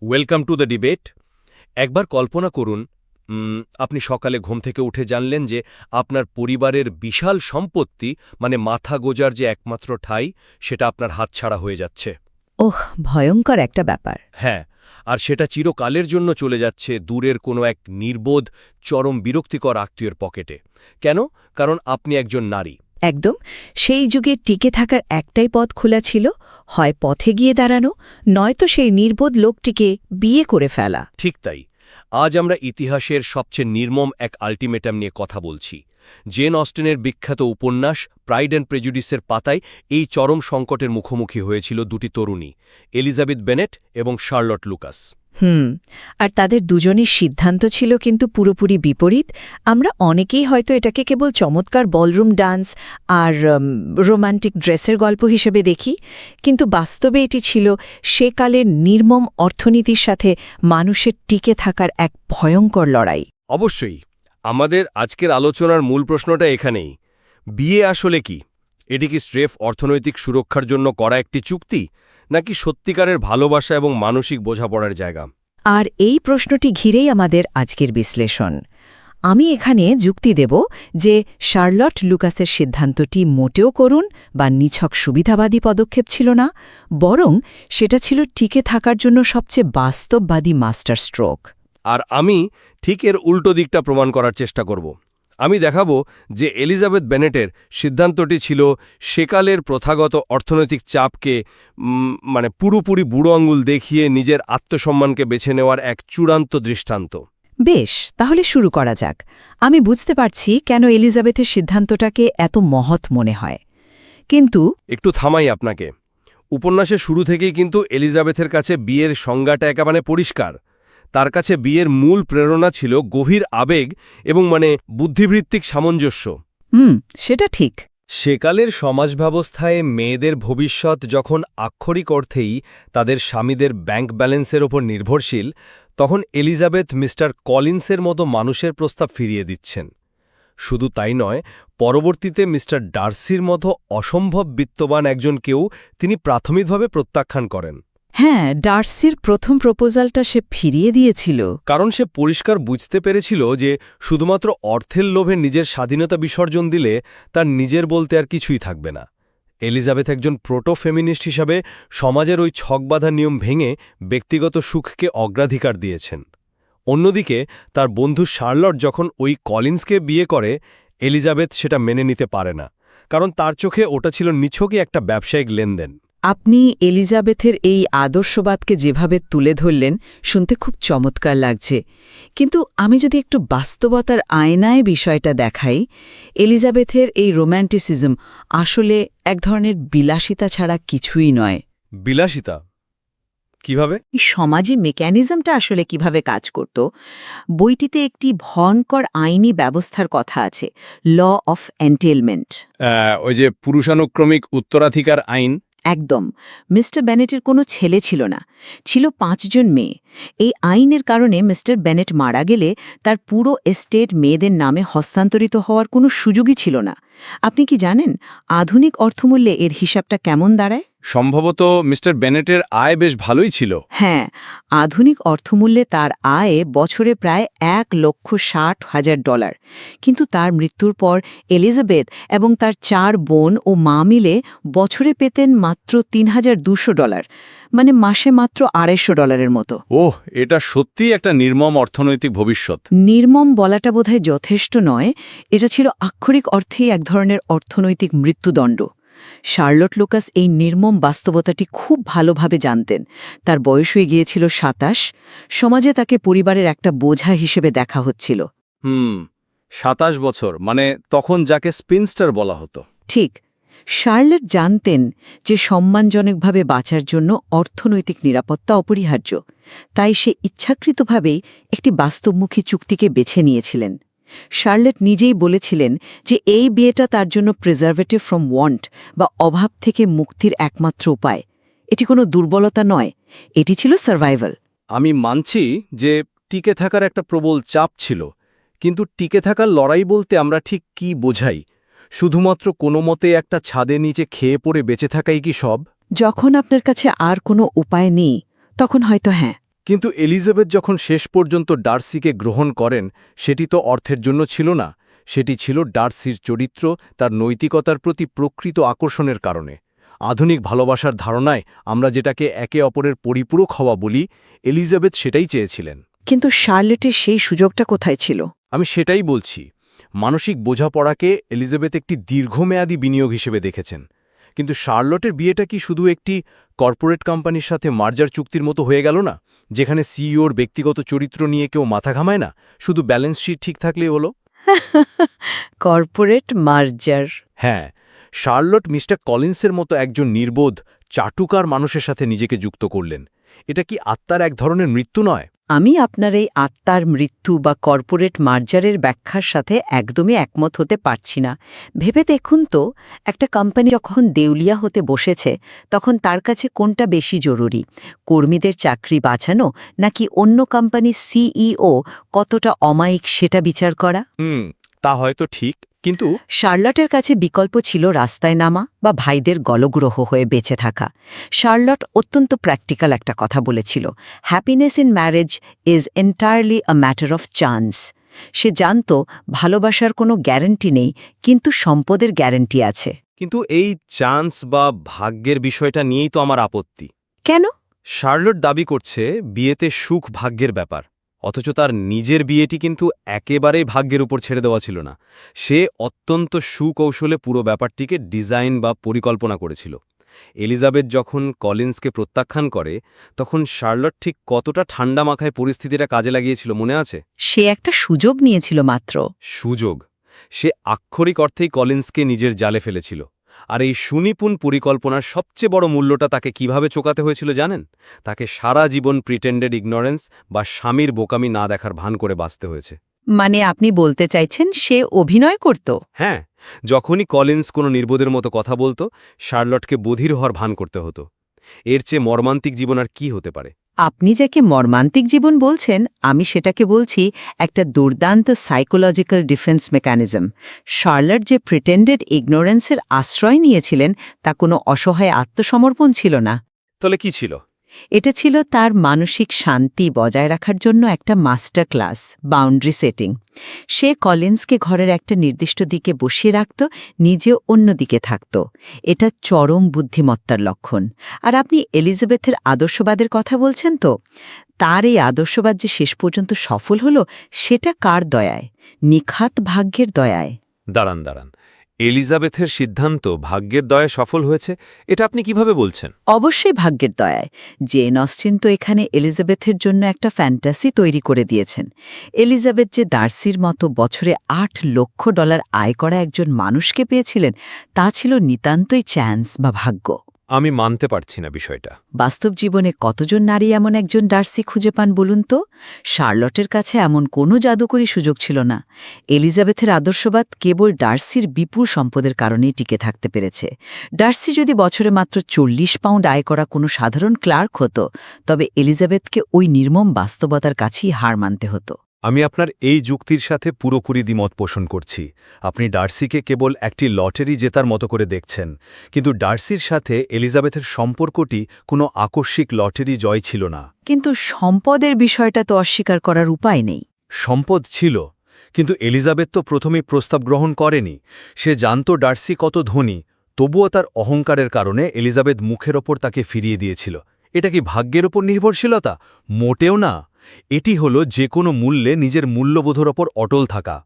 Welcome to the debate. একবার কল্পনা করুন, আপনি সকালে ঘুম থেকে উঠে জানলেন যে আপনার পরিবারের বিশাল সম্পত্তি, মানে মাথা গোজার যে একমাত্র ঠাঁই, সেটা আপনার হাতছাড়া হয়ে যাচ্ছে। ওহ, ভয়ঙ্কর একটা ব্যাপার। হ্যাঁ, আর সেটা চিরকালের জন্য চলে যাচ্ছে দূরের কোনো এক নির্বোধ, চরম বিরক্তিকর আত্মীয়ের পকেটে। কেন? কারণ আপনি একজন নারী। একদম। সেই যুগে টিকে থাকার একটাই পথ খোলা ছিল, হয় পথে গিয়ে দাঁড়ানো, নয়তো সেই নির্বোধ লোকটিকে বিয়ে করে ফেলা। ঠিক তাই। আজ আমরা ইতিহাসের সবচেয়ে নির্মম এক আল্টিমেটাম নিয়ে কথা বলছি। জেন অস্টেনের বিখ্যাত উপন্যাস প্রাইড অ্যান্ড প্রেজুডিসের পাতায় এই চরম সংকটের মুখোমুখি হয়েছিল দুটি তরুণী, এলিজাবেথ বেনেট এবং শার্লট লুকাস। আর তাদের দুজনের সিদ্ধান্ত ছিল কিন্তু পুরোপুরি বিপরীত। আমরা অনেকেই হয়তো এটাকে কেবল চমৎকার বলরুম ডান্স আর রোমান্টিক ড্রেসের গল্প হিসেবে দেখি, কিন্তু বাস্তবে এটি ছিল সেকালের নির্মম অর্থনীতির সাথে মানুষের টিকে থাকার এক ভয়ঙ্কর লড়াই। অবশ্যই। আমাদের আজকের আলোচনার মূল প্রশ্নটা এখানেই। বিয়ে আসলে কি? এটি কি স্রেফ অর্থনৈতিক সুরক্ষার জন্য করা একটি চুক্তি, নাকি সত্যিকারের ভালোবাসা এবং মানসিক বোঝাপড়ার জায়গা? আর এই প্রশ্নটি ঘিরেই আমাদের আজকের বিশ্লেষণ। আমি এখানে যুক্তি দেব যে শার্লট লুকাসের সিদ্ধান্তটি মোটেও করুন বা নিছক সুবিধাবাদী পদক্ষেপ ছিল না, বরং সেটা ছিল টিকে থাকার জন্য সবচেয়ে বাস্তববাদী মাস্টার স্ট্রোক। আর আমি ঠিক এর উল্টো দিকটা প্রমাণ করার চেষ্টা করব। আমি দেখাবো যে এলিজাবেথ বেনেটের সিদ্ধান্তটি ছিল সেকালের প্রথাগত অর্থনৈতিক চাপকে পুরোপুরি বুড়ো আঙুল দেখিয়ে নিজের আত্মসম্মানকে বেছে নেওয়ার এক চূড়ান্ত দৃষ্টান্ত। বেশ, তাহলে শুরু করা যাক। আমি বুঝতে পারছি কেন এলিজাবেথের সিদ্ধান্তটাকে এত মহৎ মনে হয়, কিন্তু একটু থামাই আপনাকে। উপন্যাসের শুরু থেকেই কিন্তু এলিজাবেথের কাছে বিয়ের সংজ্ঞাটা একেবারে পরিষ্কার। তার কাছে বিয়ের মূল প্রেরণা ছিল গভীর আবেগ এবং বুদ্ধিবৃত্তিক সামঞ্জস্য। সেটা ঠিক। সেকালের সমাজ ব্যবস্থায় মেয়েদের ভবিষ্যৎ যখন আক্ষরিক অর্থেই তাদের স্বামীদের ব্যাংক ব্যালেন্সের ওপর নির্ভরশীল, তখন এলিজাবেথ মিস্টার কলিন্সের মতো মানুষের প্রস্তাব ফিরিয়ে দিচ্ছেন। শুধু তাই নয়, পরবর্তীতে মিস্টার ডার্সির মতো অসম্ভব বিত্তবান একজনকেও তিনি প্রাথমিকভাবে প্রত্যাখ্যান করেন। হ্যাঁ, ডার্সির প্রথম প্রপোজালটা সে ফিরিয়ে দিয়েছিল কারণ সে পরিষ্কার বুঝতে পেরেছিল যে শুধুমাত্র অর্থের লোভে নিজের স্বাধীনতা বিসর্জন দিলে তার নিজের বলতে আর কিছুই থাকবে না। এলিজাবেথ একজন প্রোটো ফেমিনিস্ট হিসাবে সমাজের ওই ছকবাঁধা নিয়ম ভেঙে ব্যক্তিগত সুখকে অগ্রাধিকার দিয়েছেন। অন্যদিকে তার বন্ধু শার্লট যখন ওই কলিন্সকে বিয়ে করে, এলিজাবেথ সেটা মেনে নিতে পারে না, কারণ তার চোখে ওটা ছিল নিছকই একটা ব্যবসায়িক লেনদেন। আপনি এলিজাবেথের এই আদর্শবাদকে যেভাবে তুলে ধরলেন, শুনতে খুব চমৎকার লাগছে। কিন্তু আমি যদি একটু বাস্তবতার আয়নায় বিষয়টা দেখাই, এলিজাবেথের এই রোম্যান্টিসিজম আসলে এক ধরনের বিলাসিতা ছাড়া কিছুই নয়। বিলাসিতা কিভাবে? এই সমাজে মেকানিজমটা আসলে কিভাবে কাজ করত, বইটিতে একটি ভয়ঙ্কর আইনি ব্যবস্থার কথা আছে, ল অফ এন্টেলমেন্ট। ওই যে পুরুষানুক্রমিক উত্তরাধিকার আইন। একদম। মিস্টার বেনেটের কোনো ছেলে ছিল না, ছিল 5 জন মেয়ে। এই আইনের কারণে মিস্টার বেনেট মারা গেলে তার পুরো এস্টেট মেয়েদের নামে হস্তান্তরিত হওয়ার কোনো সুযোগই ছিল না। আপনি কি জানেন আধুনিক অর্থমূল্যে এর হিসাবটা কেমন দাঁড়ায়? সম্ভবত মিস্টার বেনেটের আয় বেশ ভালোই ছিল। হ্যাঁ, আধুনিক অর্থমূল্যে তার আয়ে বছরে প্রায় $1,60,000। কিন্তু তার মৃত্যুর পর এলিজাবেথ এবং তার 4 বোন ও মা মিলে বছরে পেতেন মাত্র $3,200, মানে মাসে মাত্র $250 মতো। ওহ, এটা সত্যিই একটা নির্মম অর্থনৈতিক ভবিষ্যৎ। নির্মম বলাটা বোধহয় যথেষ্ট নয়, এটা ছিল আক্ষরিক অর্থেই এক ধরনের অর্থনৈতিক মৃত্যুদণ্ড। শার্লট লুকাস এই নির্মম বাস্তবতাটি খুব ভালোভাবে জানতেন। তার বয়স হয়ে গিয়েছিল 27। সমাজে তাকে পরিবারের একটা বোঝা হিসেবে দেখা হচ্ছিল। 27 বছর, মানে তখন যাকে স্পিনস্টার বলা হতো। ঠিক। শার্লট জানতেন যে সম্মানজনকভাবে বাঁচার জন্য অর্থনৈতিক নিরাপত্তা অপরিহার্য, তাই সে ইচ্ছাকৃতভাবেই একটি বাস্তবমুখী চুক্তিকে বেছে নিয়েছিলেন। শার্লট নিজেই বলেছিলেন যে এই বিয়েটা তার জন্য প্রিজারভেটিভ ফ্রম ওয়ান্ট বা অভাব থেকে মুক্তির একমাত্র উপায়। এটি কোনো দুর্বলতা নয়, এটি ছিল সার্ভাইভাল। আমি মানছি যে টিকে থাকার একটা প্রবল চাপ ছিল, কিন্তু টিকে থাকার লড়াই বলতে আমরা ঠিক কি বোঝাই? শুধুমাত্র কোনো মতে একটা ছাদের নিচে খেয়ে পড়ে বেঁচে থাকাই কি সব? যখন আপনার কাছে আর কোনো উপায় নেই, তখন হয়তো হ্যাঁ। কিন্তু এলিজাবেথ যখন শেষ পর্যন্ত ডার্সিকে গ্রহণ করেন সেটি তো অর্থের জন্য ছিল না, সেটি ছিল ডার্সির চরিত্র, তার নৈতিকতার প্রতি প্রকৃত আকর্ষণের কারণে। আধুনিক ভালোবাসার ধারণায় আমরা যেটাকে একে অপরের পরিপূরক হওয়া বলি, এলিজাবেথ সেটাই চেয়েছিলেন। কিন্তু শার্লেটের সেই সুযোগটা কোথায় ছিল? আমি সেটাই বলছি। মানসিক বোঝাপড়াকে এলিজাবেথ একটি দীর্ঘমেয়াদী বিনিয়োগ হিসেবে দেখেছেন। কিন্তু শার্লটের বিয়েটা কি শুধু একটি কর্পোরেট কোম্পানির সাথে মার্জার চুক্তির মতো হয়ে গেল না, যেখানে সিইওর ব্যক্তিগত চরিত্র নিয়ে কেউ মাথা ঘামায় না, শুধু ব্যালেন্স শিট ঠিক থাকলেই হলো? কর্পোরেট মার্জার। হ্যাঁ, শার্লট মিস্টার কলিন্সের মতো একজন নির্বোধ, চাটুকার মানুষের সাথে নিজেকে যুক্ত করলেন। এটা কি আত্মার এক ধরনের মৃত্যু নয়? আমি আপনার এই আত্মার মৃত্যু বা কর্পোরেট মার্জারের ব্যাখ্যার সাথে একদমই একমত হতে পারছি না। ভেবে দেখুন তো, একটা কোম্পানি যখন দেউলিয়া হতে বসেছে তখন তার কাছে কোনটা বেশি জরুরি, কর্মীদের চাকরি বাঁচানো নাকি অন্য কোম্পানির সিইও কতটা অমায়িক সেটা বিচার করা? তা হয়তো ঠিক, কিন্তু শার্লটের কাছে বিকল্প ছিল রাস্তায় নামা বা ভাইদের গলগ্রহ হয়ে বেঁচে থাকা। শার্লট অত্যন্ত প্র্যাকটিক্যাল একটা কথা বলেছিল, happiness in marriage is entirely a matter of chance. সে জানত ভালোবাসার কোনো গ্যারান্টি নেই, কিন্তু সম্পদের গ্যারান্টি আছে। কিন্তু এই চান্স বা ভাগ্যের বিষয়টা নিয়েই তো আমার আপত্তি। কেন? শার্লট দাবি করছে বিয়েতে সুখ ভাগ্যের ব্যাপার, অথচ তার নিজের বিয়েটি কিন্তু একেবারেই ভাগ্যের উপর ছেড়ে দেওয়া ছিল না। সে অত্যন্ত সুকৌশলে পুরো ব্যাপারটিকে ডিজাইন বা পরিকল্পনা করেছিল। এলিজাবেথ যখন কলিন্সকে প্রত্যাখ্যান করে তখন শার্লট ঠিক কতটা ঠান্ডা মাথায় পরিস্থিতিটা কাজে লাগিয়েছিল মনে আছে? সে একটা সুযোগ নিয়েছিল মাত্র। সুযোগ। সে আক্ষরিক অর্থেই কলিন্সকে নিজের জালে ফেলেছিল। আর এই সুনিপুণ পরিকল্পনার সবচেয়ে বড় মূল্যটা তাকে কিভাবে চোকাতে হয়েছিল জানেন? তাকে সারা জীবন প্রিটেন্ডেড ইগনোরেন্স বা স্বামীর বোকামি না দেখার ভান করে বাঁচতে হয়েছে। মানে আপনি বলতে চাইছেন সে অভিনয় করত? হ্যাঁ, যখনই কলিন্স কোনো নির্বোধের মতো কথা বলতো, শার্লটকে বধির হওয়ার ভান করতে হতো। এর চেয়ে মর্মান্তিক জীবন আর কি হতে পারে? আপনি যাকে মর্মান্তিক জীবন বলছেন, আমি সেটাকে বলছি একটা দুর্দান্ত সাইকোলজিক্যাল ডিফেন্স মেকানিজম। শার্লট যে প্রিটেন্ডেড ইগনোরেন্সের আশ্রয় নিয়েছিলেন তা কোনো অসহায় আত্মসমর্পণ ছিল না। তাহলে কি ছিল? এটা ছিল তার মানসিক শান্তি বজায় রাখার জন্য একটা মাস্টার ক্লাস, বাউন্ডারি সেটিং। সে কলিন্সকে ঘরের একটা নির্দিষ্ট দিকে বসিয়ে রাখত, নিজে অন্য দিকে থাকত। এটা চরম বুদ্ধিমত্তার লক্ষণ। আর আপনি এলিজাবেথের আদর্শবাদের কথা বলছেন তো, তার এই আদর্শবাদ যে শেষ পর্যন্ত সফল হল সেটা কার দয়ায়? নিখাত ভাগ্যের দয়ায়। দাঁড়ান, এলিজাবেথের সিদ্ধান্ত ভাগ্যের দয়ায় সফল হয়েছে, এটা আপনি কিভাবে বলছেন? অবশ্যই ভাগ্যের দয়ায়। জেন অস্টিন তো এখানে এলিজাবেথের জন্য একটা ফ্যান্টাসি তৈরি করে দিয়েছেন। এলিজাবেথ যে ডার্সির মতো বছরে $8 লক্ষ আয় করা একজন মানুষকে পেয়েছিলেন, তা ছিল নিতান্তই চান্স বা ভাগ্য। আমি মানতে পারছি না বিষয়টা। বাস্তব জীবনে কতজন নারী এমন একজন ডার্সি খুঁজে পান বলুন তো? শার্লটের কাছে এমন কোনো জাদুকরী সুযোগ ছিল না। এলিজাবেথের আদর্শবাদ কেবল ডার্সির বিপুল সম্পদের কারণেই টিকে থাকতে পেরেছে। ডার্সি যদি বছরে মাত্র 40 পাউন্ড আয় করা কোনো সাধারণ ক্লার্ক হতো, তবে এলিজাবেথকে ওই নির্মম বাস্তবতার কাছেই হার মানতে হতো। আমি আপনার এই যুক্তির সাথে পুরোপুরি দ্বিমত পোষণ করছি। আপনি ডার্সিকে কেবল একটি লটারি জেতার মতো করে দেখছেন, কিন্তু ডার্সির সাথে এলিজাবেথের সম্পর্কটি কোনো আকস্মিক লটারি জয় ছিল না। কিন্তু সম্পদের বিষয়টা তো অস্বীকার করার উপায় নেই। সম্পদ ছিল, কিন্তু এলিজাবেথ তো প্রথমেই প্রস্তাব গ্রহণ করেনি। সে জানত ডার্সি কত ধনী, তবুও তার অহংকারের কারণে এলিজাবেথ মুখের ওপর তাকে ফিরিয়ে দিয়েছিল। এটা কি ভাগ্যের ওপর নির্ভরশীলতা? মোটেও না। এটি হলো যে কোনো মূল্যে নিজের মূল্যবোধের ওপর অটল থাকা।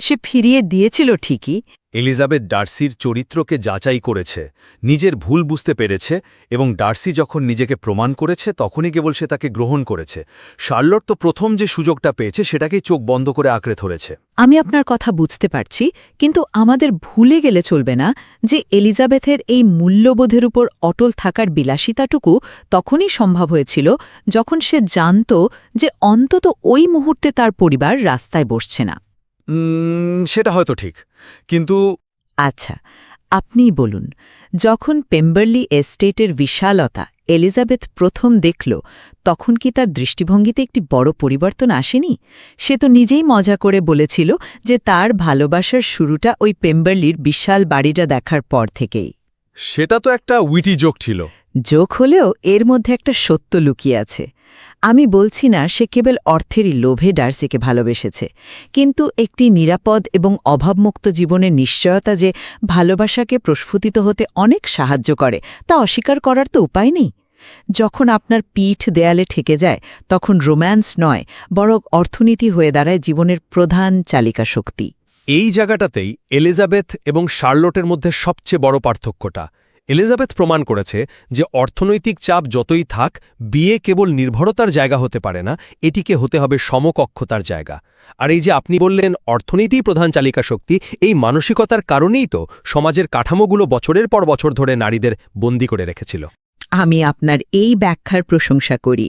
সে ফিরিয়ে দিয়েছিল ঠিকই। এলিজাবেথ ডার্সির চরিত্রকে যাচাই করেছে, নিজের ভুল বুঝতে পেরেছে, এবং ডার্সি যখন নিজেকে প্রমাণ করেছে তখনই কেবল সে তাকে গ্রহণ করেছে। শার্লট তো প্রথম যে সুযোগটা পেয়েছে সেটাকেই চোখ বন্ধ করে আঁকড়ে ধরেছে। আমি আপনার কথা বুঝতে পারছি, কিন্তু আমাদের ভুলে গেলে চলবে না যে এলিজাবেথের এই মূল্যবোধের উপর অটল থাকার বিলাসিতাটুকু তখনই সম্ভব হয়েছিল যখন সে জানত যে অন্তত ওই মুহূর্তে তার পরিবার রাস্তায় বসছে না। সেটা হয়তো ঠিক, কিন্তু আচ্ছা, আপনিই বলুন, যখন পেম্বারলি এস্টেটের বিশালতা এলিজাবেথ প্রথম দেখল, তখন কি তার দৃষ্টিভঙ্গিতে একটি বড় পরিবর্তন আসেনি? সে তো নিজেই মজা করে বলেছিল যে তার ভালোবাসার শুরুটা ওই পেম্বারলির বিশাল বাড়িটা দেখার পর থেকেই। সেটা তো একটা উইটি জোক ছিল। যোগ হলেও এর মধ্যে একটা সত্য লুকিয়ে আছে। আমি বলছি না সে কেবল অর্থেরই লোভে ডার্সিকে ভালোবেসেছে, কিন্তু একটি নিরাপদ এবং অভাবমুক্ত জীবনের নিশ্চয়তা যে ভালোবাসাকে প্রস্ফুটিত হতে অনেক সাহায্য করে তা অস্বীকার করার তো উপায় নেই। যখন আপনার পিঠ দেয়ালে ঠেকে যায় তখন রোম্যান্স নয়, বরং অর্থনীতি হয়ে দাঁড়ায় জীবনের প্রধান চালিকা শক্তি। এই জায়গাটাতেই এলিজাবেথ এবং শার্লটের মধ্যে সবচেয়ে বড় পার্থক্যটা। এলিজাবেথ প্রমাণ করেছে যে অর্থনৈতিক চাপ যতই থাক, বিয়ে কেবল নির্ভরতার জায়গা হতে পারে না, এটিকে হতে হবে সমকক্ষতার জায়গা। আর এই যে আপনি বললেন অর্থনীতিই প্রধান চালিকা শক্তি, এই মানসিকতার কারণেই তো সমাজের কাঠামোগুলো বছরের পর বছর ধরে নারীদের বন্দী করে রেখেছিল। আমি আপনার এই ব্যাখ্যার প্রশংসা করি,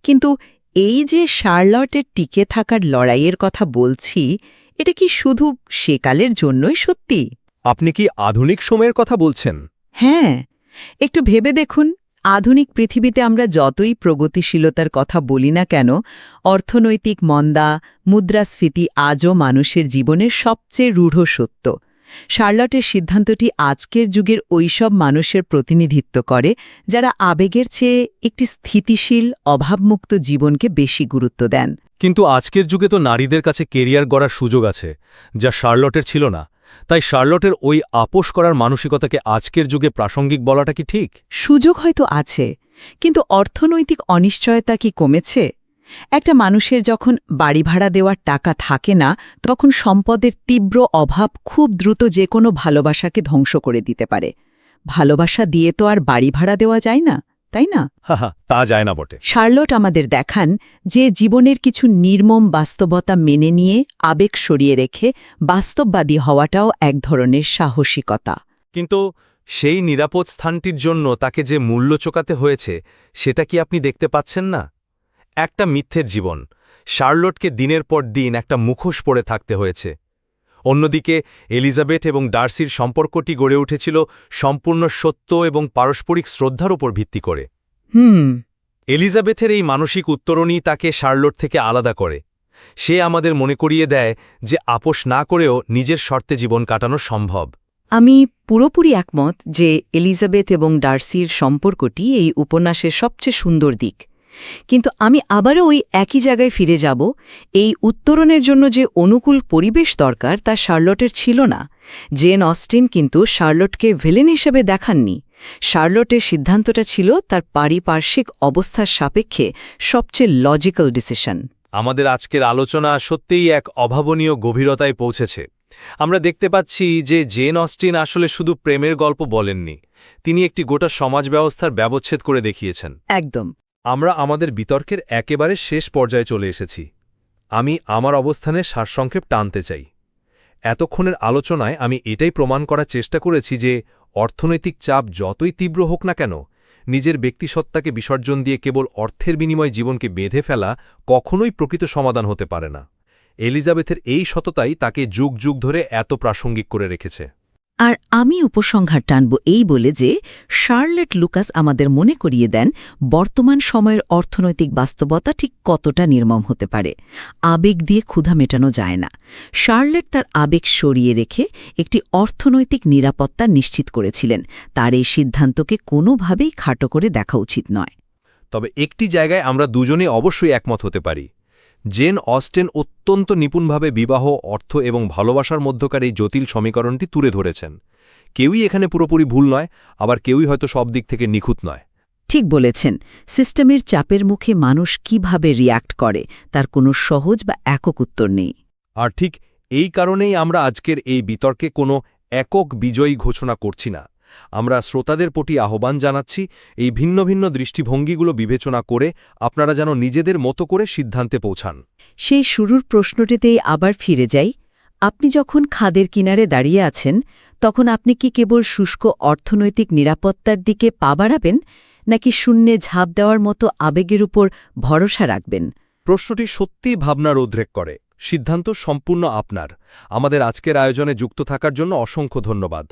কিন্তু এই যে শার্লটের টিকে থাকার লড়াইয়ের কথা বলছি, এটা কি শুধু সেকালের জন্যই সত্যি? আপনি কি আধুনিক সময়ের কথা বলছেন? হ্যাঁ, একটু ভেবে দেখুন, আধুনিক পৃথিবীতে আমরা যতই প্রগতিশীলতার কথা বলি না কেন, অর্থনৈতিক মন্দা, মুদ্রাস্ফীতি আজও মানুষের জীবনের সবচেয়ে রূঢ় সত্য। শার্লটের সিদ্ধান্তটি আজকের যুগের ওইসব মানুষের প্রতিনিধিত্ব করে যারা আবেগের চেয়ে একটি স্থিতিশীল, অভাবমুক্ত জীবনকে বেশি গুরুত্ব দেন। কিন্তু আজকের যুগে তো নারীদের কাছে কেরিয়ার গড়ার সুযোগ আছে, যা শার্লটের ছিল না। তাই শার্লটের ওই আপোস করার মানসিকতাকে আজকের যুগে প্রাসঙ্গিক বলাটা কি ঠিক? সুযোগ হয়তো আছে, কিন্তু অর্থনৈতিক অনিশ্চয়তা কি কমেছে? একটা মানুষের যখন বাড়ি ভাড়া দেওয়ার টাকা থাকে না, তখন সম্পদের তীব্র অভাব খুব দ্রুত যে কোনো ভালোবাসাকে ধ্বংস করে দিতে পারে। ভালোবাসা দিয়ে তো আর বাড়ি ভাড়া দেওয়া যায় না, তাই না? হা, তা যায় না বটে। শার্লট আমাদের দেখান যে জীবনের কিছু নির্মম বাস্তবতা মেনে নিয়ে আবেগ সরিয়ে রেখে বাস্তববাদী হওয়াটাও এক ধরনের সাহসিকতা। কিন্তু সেই নিরাপদ স্থানটির জন্য তাকে যে মূল্য চোকাতে হয়েছে, সেটা কি আপনি দেখতে পাচ্ছেন না? একটা মিথ্যের জীবন। শার্লটকে দিনের পর দিন একটা মুখোশ পরে থাকতে হয়েছে। অন্যদিকে এলিজাবেথ এবং ডার্সির সম্পর্কটি গড়ে উঠেছিল সম্পূর্ণ সত্য এবং পারস্পরিক শ্রদ্ধার উপর ভিত্তি করে। এলিজাবেথের এই মানসিক উত্তরণই তাকে শার্লট থেকে আলাদা করে। সে আমাদের মনে করিয়ে দেয় যে আপোস না করেও নিজের শর্তে জীবন কাটানো সম্ভব। আমি পুরোপুরি একমত যে এলিজাবেথ এবং ডার্সির সম্পর্কটি এই উপন্যাসের সবচেয়ে সুন্দর দিক। কিন্তু আমি আবারও ওই একই জায়গায় ফিরে যাব, এই উত্তরণের জন্য যে অনুকূল পরিবেশ দরকার তা শার্লটের ছিল না। জেন অস্টিন কিন্তু শার্লটকে ভিলেন হিসেবে দেখাননি। শার্লটের সিদ্ধান্তটা ছিল তার পারিপার্শ্বিক অবস্থার সাপেক্ষে সবচেয়ে লজিক্যাল ডিসিশন। আমাদের আজকের আলোচনা সত্যিই এক অভাবনীয় গভীরতায় পৌঁছেছে। আমরা দেখতে পাচ্ছি যে জেন অস্টিন আসলে শুধু প্রেমের গল্প বলেননি, তিনি একটি গোটা সমাজ ব্যবস্থার ব্যবচ্ছেদ করে দেখিয়েছেন। একদম। আমরা আমাদের বিতর্কের একেবারে শেষ পর্যায়ে চলে এসেছি। আমি আমার অবস্থানে সারসংক্ষেপ টানতে চাই। এতক্ষণের আলোচনায় আমি এটাই প্রমাণ করার চেষ্টা করেছি যে অর্থনৈতিক চাপ যতই তীব্র হোক না কেন, নিজের ব্যক্তিসত্তাকে বিসর্জন দিয়ে কেবল অর্থের বিনিময়ে জীবনকে বেঁধে ফেলা কখনোই প্রকৃত সমাধান হতে পারে না। এলিজাবেথের এই সততাই তাকে যুগ যুগ ধরে এত প্রাসঙ্গিক করে রেখেছে। আর আমি উপসংহার টানব এই বলে যে শার্লট লুকাস আমাদের মনে করিয়ে দেন বর্তমান সময়ের অর্থনৈতিক বাস্তবতা ঠিক কতটা নির্মম হতে পারে। আবেগ দিয়ে ক্ষুধা মেটানো যায় না। শার্লট তার আবেগ সরিয়ে রেখে একটি অর্থনৈতিক নিরাপত্তা নিশ্চিত করেছিলেন। তার এই সিদ্ধান্তকে কোনোভাবেই খাটো করে দেখা উচিত নয়। তবে একটি জায়গায় আমরা দুজনে অবশ্যই একমত হতে পারি। জেন অস্টেন অত্যন্ত নিপুণভাবে বিবাহ, অর্থ এবং ভালোবাসার মধ্যকার এই জটিল সমীকরণটি তুলে ধরেছেন। কেউই এখানে পুরোপুরি ভুল নয়, আবার কেউই হয়তো সব দিক থেকে নিখুঁত নয়। ঠিক বলেছেন। সিস্টেমের চাপের মুখে মানুষ কিভাবে রিয়্যাক্ট করে তার কোনো সহজ বা একক উত্তর নেই। আর ঠিক এই কারণেই আমরা আজকের এই বিতর্কে কোনো একক বিজয়ী ঘোষণা করছি না। আমরা শ্রোতাদের প্রতি আহ্বান জানাচ্ছি, এই ভিন্ন ভিন্ন দৃষ্টিভঙ্গিগুলো বিবেচনা করে আপনারা যেন নিজেদের মতো করে সিদ্ধান্তে পৌঁছান। সেই শুরুর প্রশ্নটিতেই আবার ফিরে যাই। আপনি যখন খাদের কিনারে দাঁড়িয়ে আছেন, তখন আপনি কি কেবল শুষ্ক অর্থনৈতিক নিরাপত্তার দিকে পা বাড়াবেন, নাকি শূন্যে ঝাঁপ দেওয়ার মতো আবেগের উপর ভরসা রাখবেন? প্রশ্নটি সত্যিই ভাবনার উদ্রেক করে। সিদ্ধান্ত সম্পূর্ণ আপনার। আমাদের আজকের আয়োজনে যুক্ত থাকার জন্য অসংখ্য ধন্যবাদ।